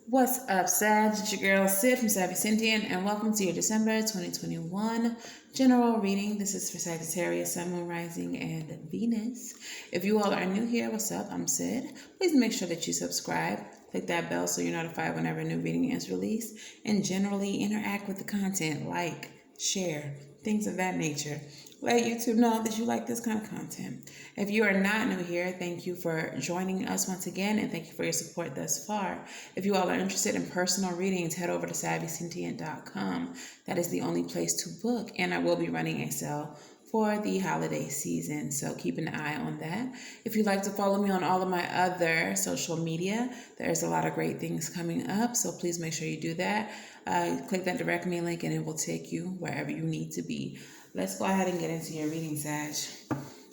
What's up, Sag? It's your girl Sid from Savy, Sentient, and welcome to your December 2021 general reading. This is for Sagittarius, Sun, Moon, Rising, and Venus. If you all are new here, what's up? I'm Sid. Please make sure that you subscribe, click that bell so you're notified whenever a new reading is released, and generally interact with the content, like, share, things of that nature. Let YouTube know that you like this kind of content. If you are not new here, thank you for joining us once again, and thank you for your support thus far. If you all are interested in personal readings, head over to SavySentient.com. That is the only place to book, and I will be running a sale for the holiday season, so keep an eye on that. If you'd like to follow me on all of my other social media, there's a lot of great things coming up, so please make sure you do that. Click that direct me link and it will take you wherever you need to be. Let's go ahead and get into your reading, Sag.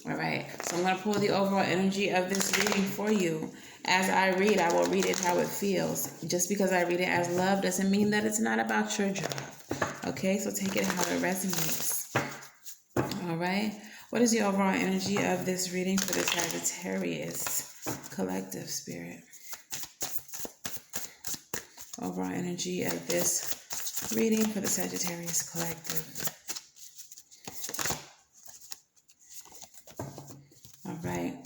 All right, so I'm going to pull the overall energy of this reading for you. As I read, I will read it how it feels. Just because I read it as love doesn't mean that it's not about your job. Okay, so take it how it resonates. All right, what is the overall energy of this reading for the Sagittarius collective spirit? Overall energy of this reading for the Sagittarius collective. All right.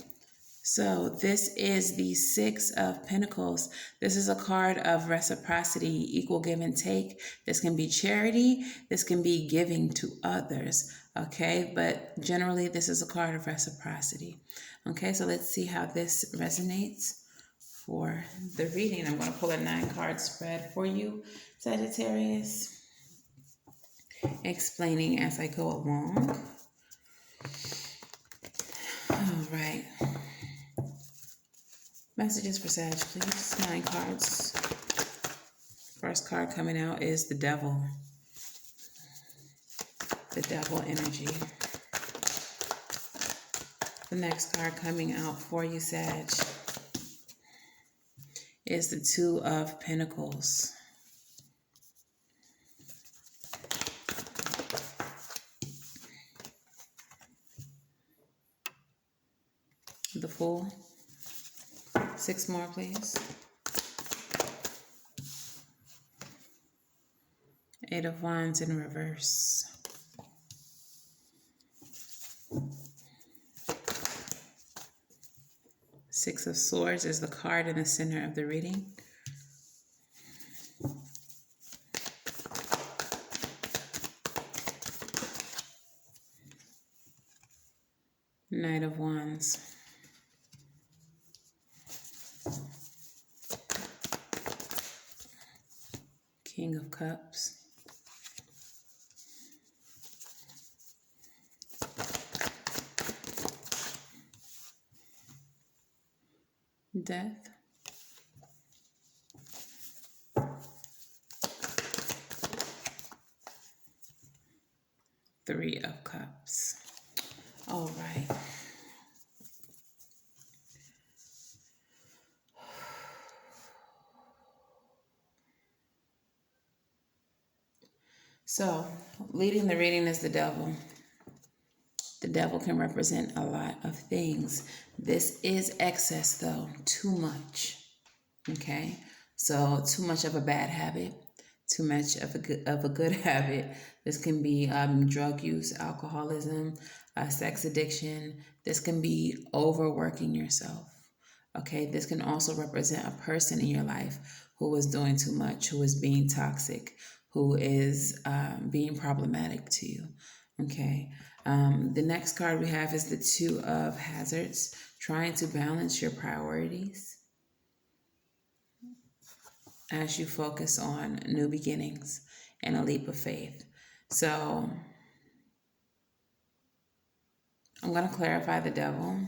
So this is the Six of Pentacles. This is a card of reciprocity, equal give and take. This can be charity. This can be giving to others. Okay. But generally, this is a card of reciprocity. Okay. So let's see how this resonates for the reading. I'm going to pull a 9-card spread for you, Sagittarius, explaining as I go along. All right. Messages for Sag, please. 9 cards. First card coming out is the Devil. The Devil energy. The next card coming out for you, Sag, is the Two of Pentacles. The Fool. 6 more, please. 8 of Wands in reverse. Six of Swords is the card in the center of the reading. Knight of Wands. King of Cups. Death. Three of Cups. All right. So, leading the reading is the Devil. The Devil can represent a lot of things. This is excess, though. Too much. Okay? So, too much of a bad habit. Too much of a good habit. This can be drug use, alcoholism, sex addiction. This can be overworking yourself. Okay? This can also represent a person in your life who is doing too much, who is being toxic, who is being problematic to you. Okay. The next card we have is the Two of Hazards, trying to balance your priorities as you focus on new beginnings and a leap of faith. So I'm going to clarify the Devil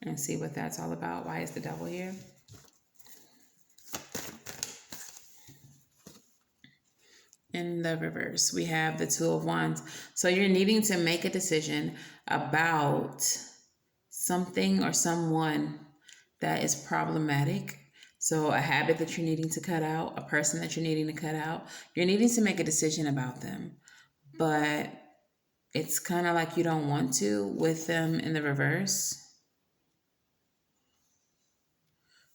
and see what that's all about. Why is the Devil here? In the reverse, we have the Two of Wands. So you're needing to make a decision about something or someone that is problematic. So a habit that you're needing to cut out, a person that you're needing to cut out. You're needing to make a decision about them. But it's kind of like you don't want to with them in the reverse.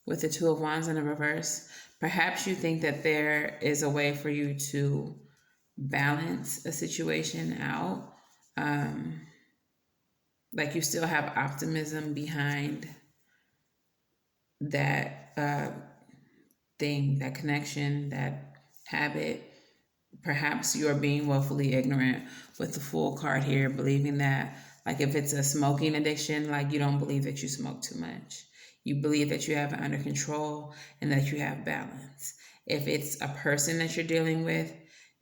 with the Two of Wands in the reverse. Perhaps you think that there is a way for you to balance a situation out. Like you still have optimism behind that thing, that connection, that habit. Perhaps you're being willfully ignorant with the Fool card here, believing that, like, if it's a smoking addiction, like, you don't believe that you smoke too much. You believe that you have it under control and that you have balance. If it's a person that you're dealing with,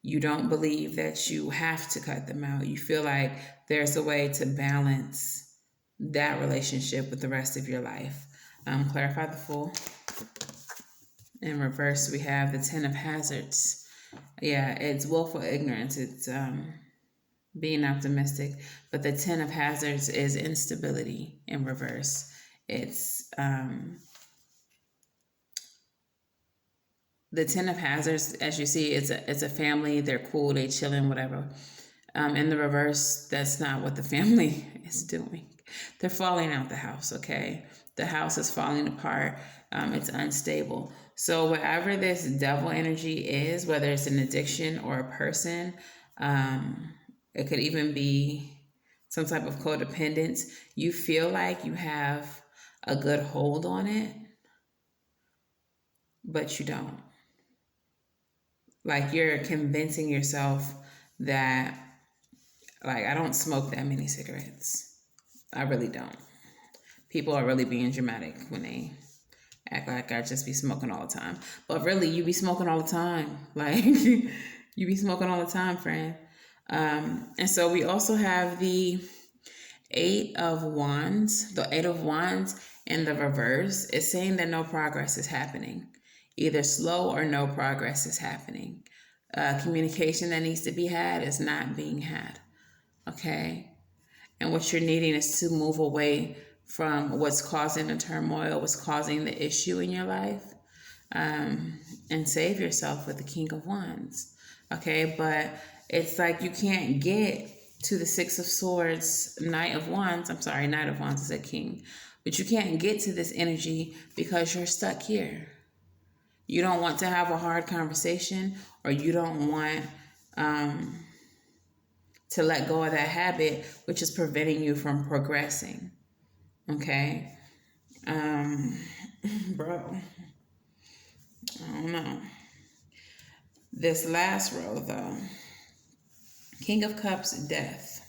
you don't believe that you have to cut them out. You feel like there's a way to balance that relationship with the rest of your life. Clarify the Fool. In reverse, we have the Ten of Hazards. Yeah, it's willful ignorance. It's being optimistic. But the Ten of Hazards is instability in reverse. It's the Ten of Hazards, as you see, it's a family. They're cool, they chilling, whatever. In the reverse, that's not what the family is doing. They're falling out the house, okay? The house is falling apart. It's unstable. So whatever this devil energy is, whether it's an addiction or a person, it could even be some type of codependence. You feel like you have a good hold on it, but you don't. Like, you're convincing yourself that, like, I don't smoke that many cigarettes. I really don't. People are really being dramatic when they act like I just be smoking all the time. But really, you be smoking all the time. Like, you be smoking all the time, friend. And so we also have the Eight of Wands. The Eight of Wands in the reverse is saying that no progress is happening. Either slow or no progress is happening. Communication that needs to be had is not being had. Okay? And what you're needing is to move away from what's causing the turmoil, what's causing the issue in your life, and save yourself with the King of Wands. Okay? But it's like you can't get to the Six of Swords, Knight of Wands. I'm sorry, Knight of Wands is a king. But you can't get to this energy because you're stuck here. You don't want to have a hard conversation, or you don't want to let go of that habit, which is preventing you from progressing. Okay? Bro, I don't know. This last row, though, King of Cups, Death.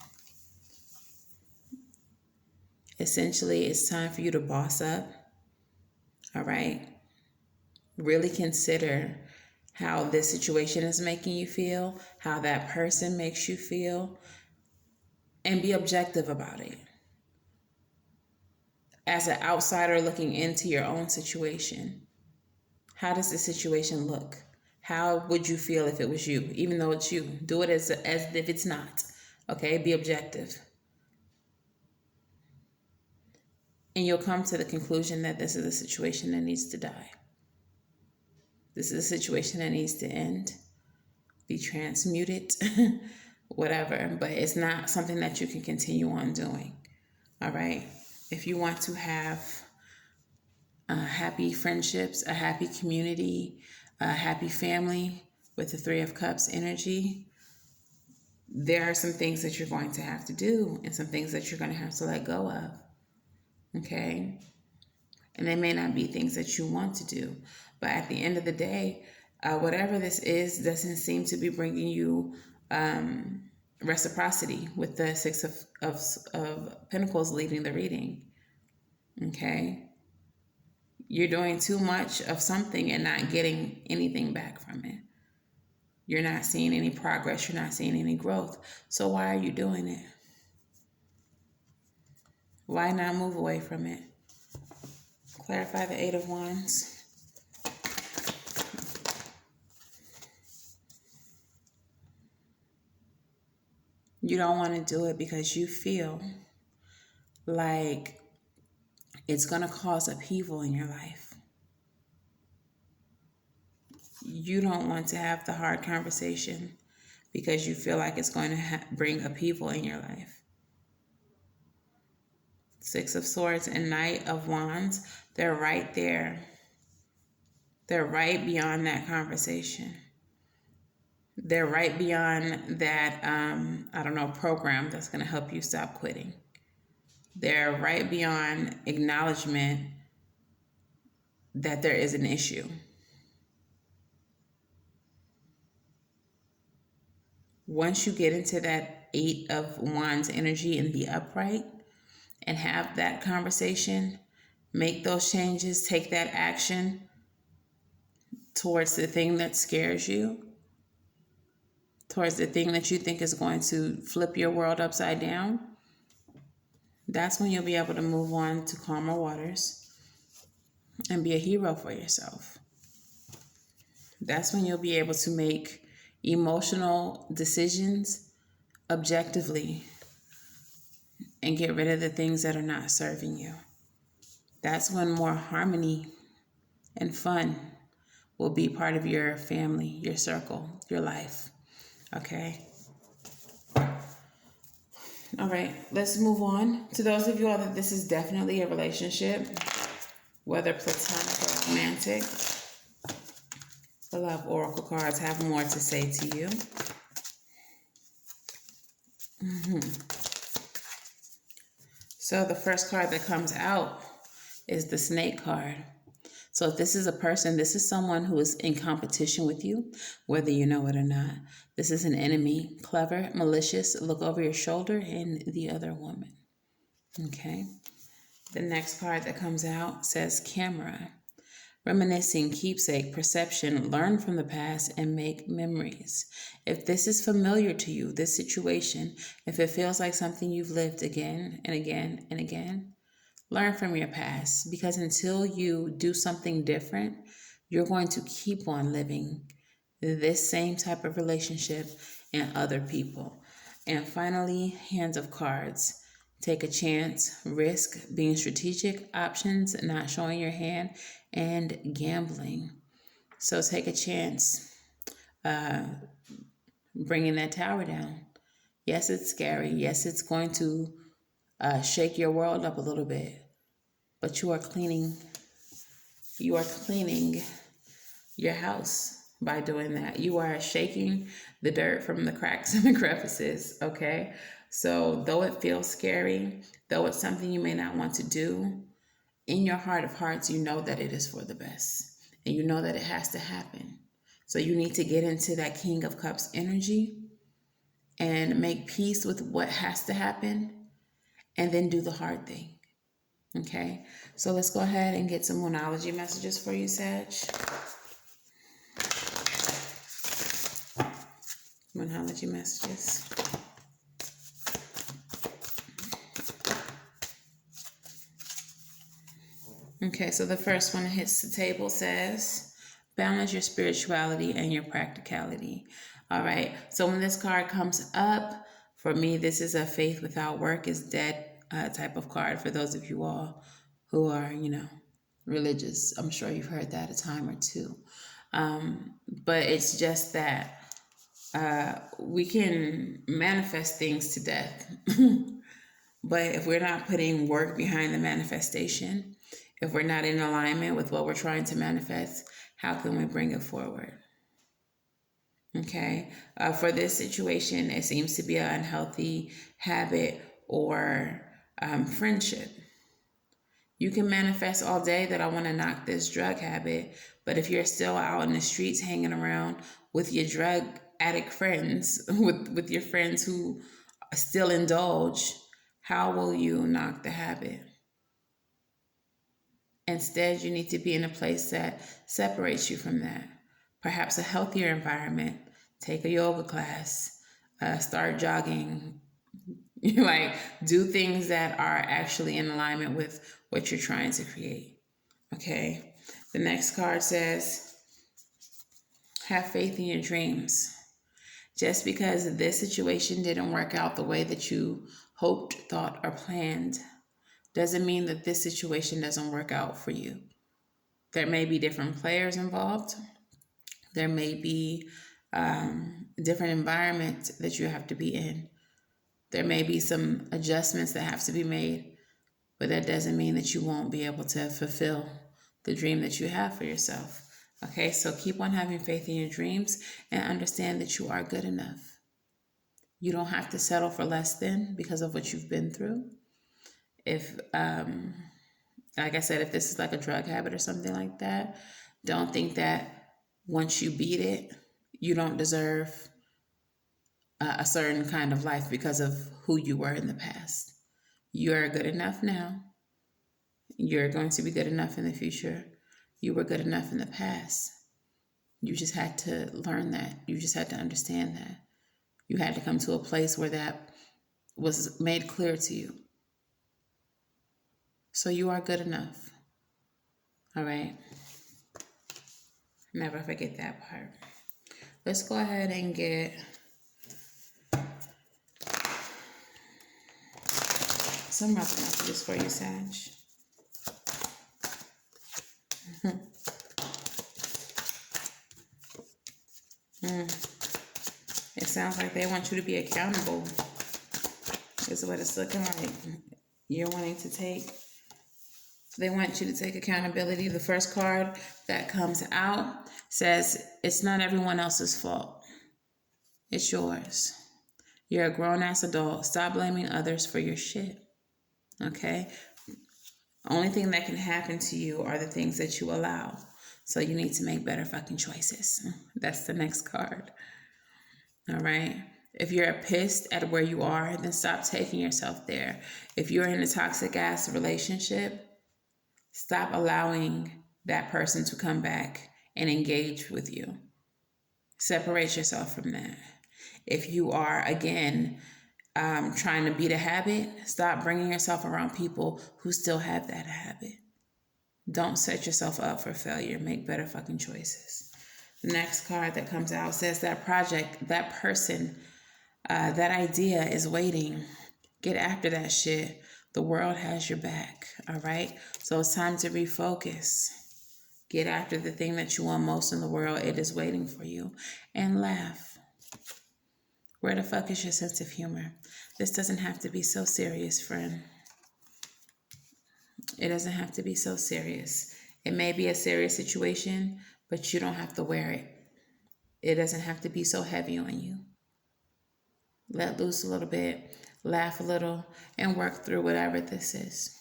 Essentially, it's time for you to boss up. All right? Really consider how this situation is making you feel, how that person makes you feel, and be objective about it. As an outsider looking into your own situation, how does the situation look? How would you feel if it was you, even though it's you? Do it as if it's not, okay? Be objective. And you'll come to the conclusion that this is a situation that needs to die. This is a situation that needs to end, be transmuted, whatever. But it's not something that you can continue on doing, all right? If you want to have happy friendships, a happy community, a happy family with the Three of Cups energy, there are some things that you're going to have to do and some things that you're going to have to let go of, okay? And they may not be things that you want to do. But at the end of the day, whatever this is doesn't seem to be bringing you reciprocity with the Six of Pentacles leading the reading. Okay? You're doing too much of something and not getting anything back from it. You're not seeing any progress. You're not seeing any growth. So why are you doing it? Why not move away from it? Clarify the Eight of Wands. You don't want to do it because you feel like it's going to cause upheaval in your life. You don't want to have the hard conversation because you feel like it's going to bring upheaval in your life. Six of Swords and Knight of Wands, they're right there They're right beyond that conversation. They're right beyond that, program that's going to help you stop quitting. They're right beyond acknowledgement that there is an issue. Once you get into that 8 of Wands energy in the upright and have that conversation, make those changes, take that action towards the thing that scares you, towards the thing that you think is going to flip your world upside down, that's when you'll be able to move on to calmer waters and be a hero for yourself. That's when you'll be able to make emotional decisions objectively and get rid of the things that are not serving you. That's when more harmony and fun will be part of your family, your circle, your life. Okay? All right, let's move on. To those of you all that this is definitely a relationship, whether platonic or romantic, the Love Oracle cards have more to say to you. So the first card that comes out is the Snake card. So if this is a person, this is someone who is in competition with you, whether you know it or not. This is an enemy, clever, malicious, look over your shoulder, and the other woman. Okay. The next card that comes out says Camera. Reminiscing, keepsake, perception, learn from the past, and make memories. If this is familiar to you, this situation, if it feels like something you've lived again and again and again, learn from your past, because until you do something different, you're going to keep on living this same type of relationship and other people. And finally, Hands of Cards. Take a chance, risk, being strategic, options, not showing your hand, and gambling. So take a chance, bringing that tower down. Yes, it's scary. Yes, it's going to shake your world up a little bit, but you are cleaning your house by doing that. You are shaking the dirt from the cracks and the crevices, okay? So though it feels scary, though it's something you may not want to do, in your heart of hearts, you know that it is for the best. And you know that it has to happen. So you need to get into that King of Cups energy and make peace with what has to happen, and then do the hard thing. Okay? So let's go ahead and get some Moonology messages for you, Sag. Moonology messages. Okay, so the first one that hits the table says, balance your spirituality and your practicality. All right, so when this card comes up, for me, this is a faith without work is dead type of card for those of you all who are, religious. I'm sure you've heard that a time or two. But it's just that we can manifest things to death. But if we're not putting work behind the manifestation, if we're not in alignment with what we're trying to manifest, how can we bring it forward? Okay. For this situation, it seems to be an unhealthy habit or friendship. You can manifest all day that I want to knock this drug habit, but if you're still out in the streets hanging around with your drug addict friends, with your friends who still indulge, how will you knock the habit? Instead, you need to be in a place that separates you from that. Perhaps a healthier environment. Take a yoga class. Start jogging. Do things that are actually in alignment with what you're trying to create. Okay. The next card says, have faith in your dreams. Just because this situation didn't work out the way that you hoped, thought, or planned, doesn't mean that this situation doesn't work out for you. There may be different players involved. There may be different environment that you have to be in. There may be some adjustments that have to be made, but that doesn't mean that you won't be able to fulfill the dream that you have for yourself. Okay, so keep on having faith in your dreams and understand that you are good enough. You don't have to settle for less than because of what you've been through. If, like I said, if this is like a drug habit or something like that, don't think that once you beat it, you don't deserve a certain kind of life because of who you were in the past. You're good enough now. You're going to be good enough in the future. You were good enough in the past. You just had to learn that. You just had to understand that. You had to come to a place where that was made clear to you. So you are good enough. All right? Never forget that part. Let's go ahead and get some other messages for you, Sag. It sounds like they want you to be accountable. This is what it's looking like. You're wanting to take, they want you to take accountability. The first card that comes out says, it's not everyone else's fault. It's yours. You're a grown-ass adult. Stop blaming others for your shit. Okay? Only thing that can happen to you are the things that you allow. So you need to make better fucking choices. That's the next card. All right? If you're pissed at where you are, then stop taking yourself there. If you're in a toxic ass relationship, stop allowing that person to come back and engage with you. Separate yourself from that. If you are, again, trying to beat a habit, stop bringing yourself around people who still have that habit. Don't set yourself up for failure. Make better fucking choices. The next card that comes out says that project, that person, that idea is waiting. Get after that shit. The world has your back, all right? So it's time to refocus. Get after the thing that you want most in the world. It is waiting for you. And laugh. Where the fuck is your sense of humor? This doesn't have to be so serious, friend. It doesn't have to be so serious. It may be a serious situation, but you don't have to wear it. It doesn't have to be so heavy on you. Let loose a little bit, laugh a little, and work through whatever this is.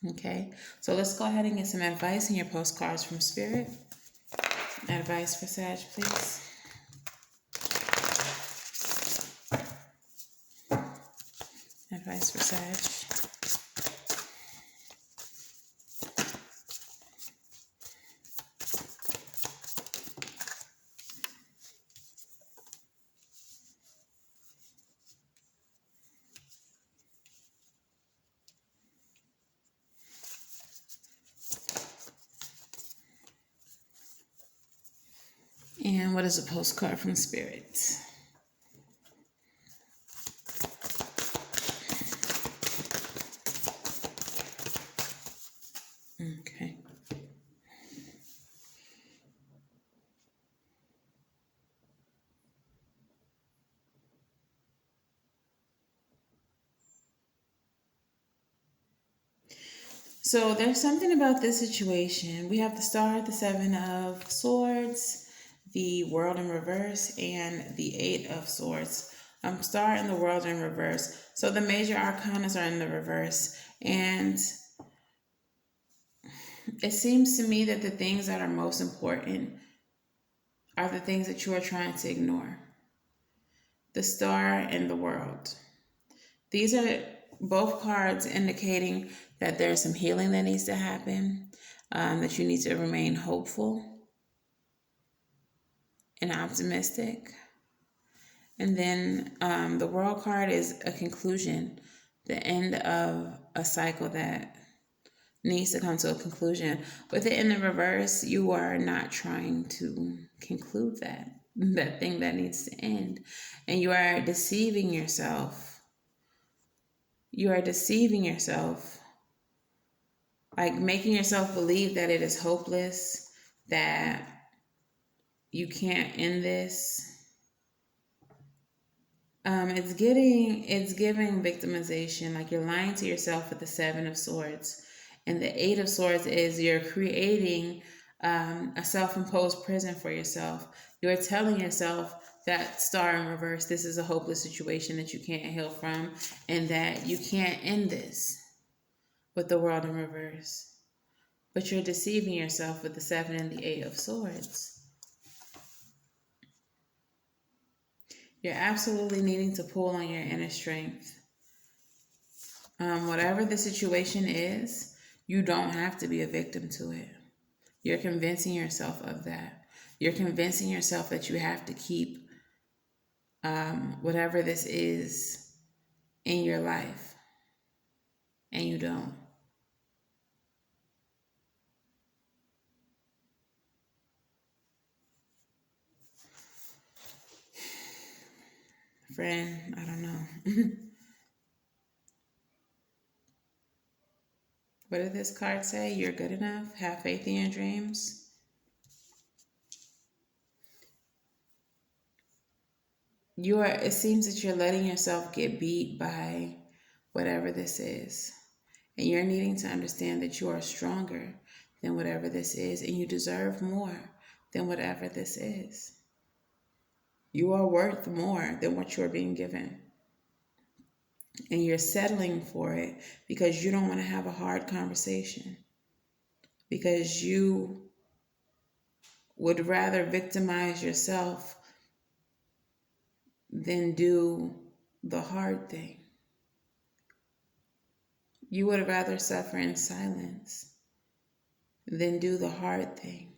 Okay? So let's go ahead and get some advice in your postcards from Spirit. Advice for Sag, please. Advice for Sag. And what is a postcard from Spirit? Okay. So there's something about this situation. We have the Star, the Seven of Swords, the World in reverse, and the Eight of Swords. Star and the World in reverse. So the major arcanas are in the reverse. And it seems to me that the things that are most important are the things that you are trying to ignore. The Star and the World. These are both cards indicating that there's some healing that needs to happen, that you need to remain hopeful and optimistic. And then the World card is a conclusion, the end of a cycle that needs to come to a conclusion. With it in the reverse, you are not trying to conclude that thing that needs to end. And you are deceiving yourself. You are deceiving yourself. Like making yourself believe that it is hopeless, that you can't end this. It's giving victimization, like you're lying to yourself with the Seven of Swords. And the Eight of Swords is you're creating a self-imposed prison for yourself. You're telling yourself that star in reverse, this is a hopeless situation that you can't heal from, and that you can't end this with the world in reverse. But you're deceiving yourself with the 7 and the 8 of Swords. You're absolutely needing to pull on your inner strength. Whatever the situation is, you don't have to be a victim to it. You're convincing yourself of that. You're convincing yourself that you have to keep whatever this is in your life. And you don't. Friend, I don't know. What did this card say? You're good enough. Have faith in your dreams. It seems that you're letting yourself get beat by whatever this is. And you're needing to understand that you are stronger than whatever this is, and you deserve more than whatever this is. You are worth more than what you're being given. And you're settling for it because you don't want to have a hard conversation. Because you would rather victimize yourself than do the hard thing. You would rather suffer in silence than do the hard thing.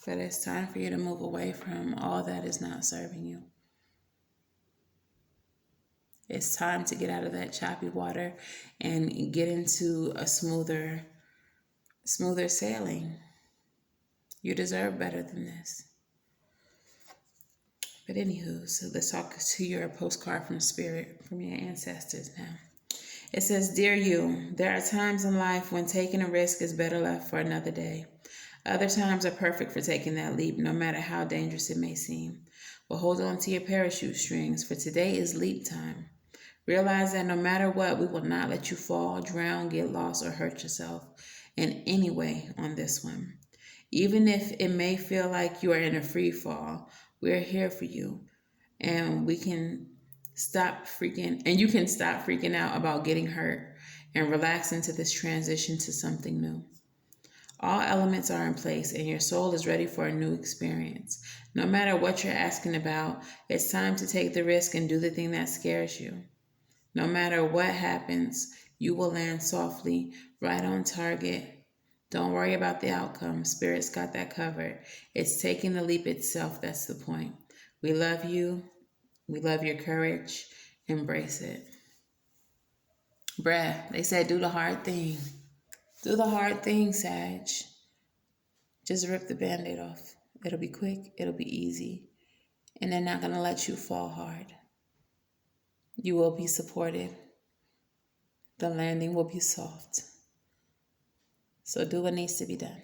But it's time for you to move away from all that is not serving you. It's time to get out of that choppy water and get into a smoother sailing. You deserve better than this. But anywho, so let's talk to your postcard from spirit, from your ancestors now. It says, Dear you, there are times in life when taking a risk is better left for another day. Other times are perfect for taking that leap, no matter how dangerous it may seem. Well, hold on to your parachute strings, for today is leap time. Realize that no matter what, we will not let you fall, drown, get lost, or hurt yourself in any way on this one. Even if it may feel like you are in a free fall, we're here for you. And you can stop freaking out about getting hurt and relax into this transition to something new. All elements are in place and your soul is ready for a new experience. No matter what you're asking about, it's time to take the risk and do the thing that scares you. No matter what happens, you will land softly, right on target. Don't worry about the outcome. Spirit's got that covered. It's taking the leap itself that's the point. We love you. We love your courage. Embrace it. Bruh, they said do the hard thing. Do the hard thing, Sag. Just rip the Band-Aid off. It'll be quick. It'll be easy. And they're not going to let you fall hard. You will be supported. The landing will be soft. So do what needs to be done.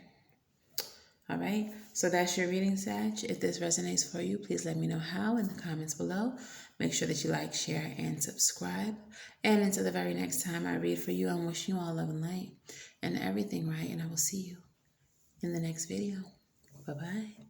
All right. So that's your reading, Sag. If this resonates for you, please let me know how in the comments below. Make sure that you like, share, and subscribe. And until the very next time I read for you, I'm wishing you all love and light and everything right. And I will see you in the next video. Bye-bye.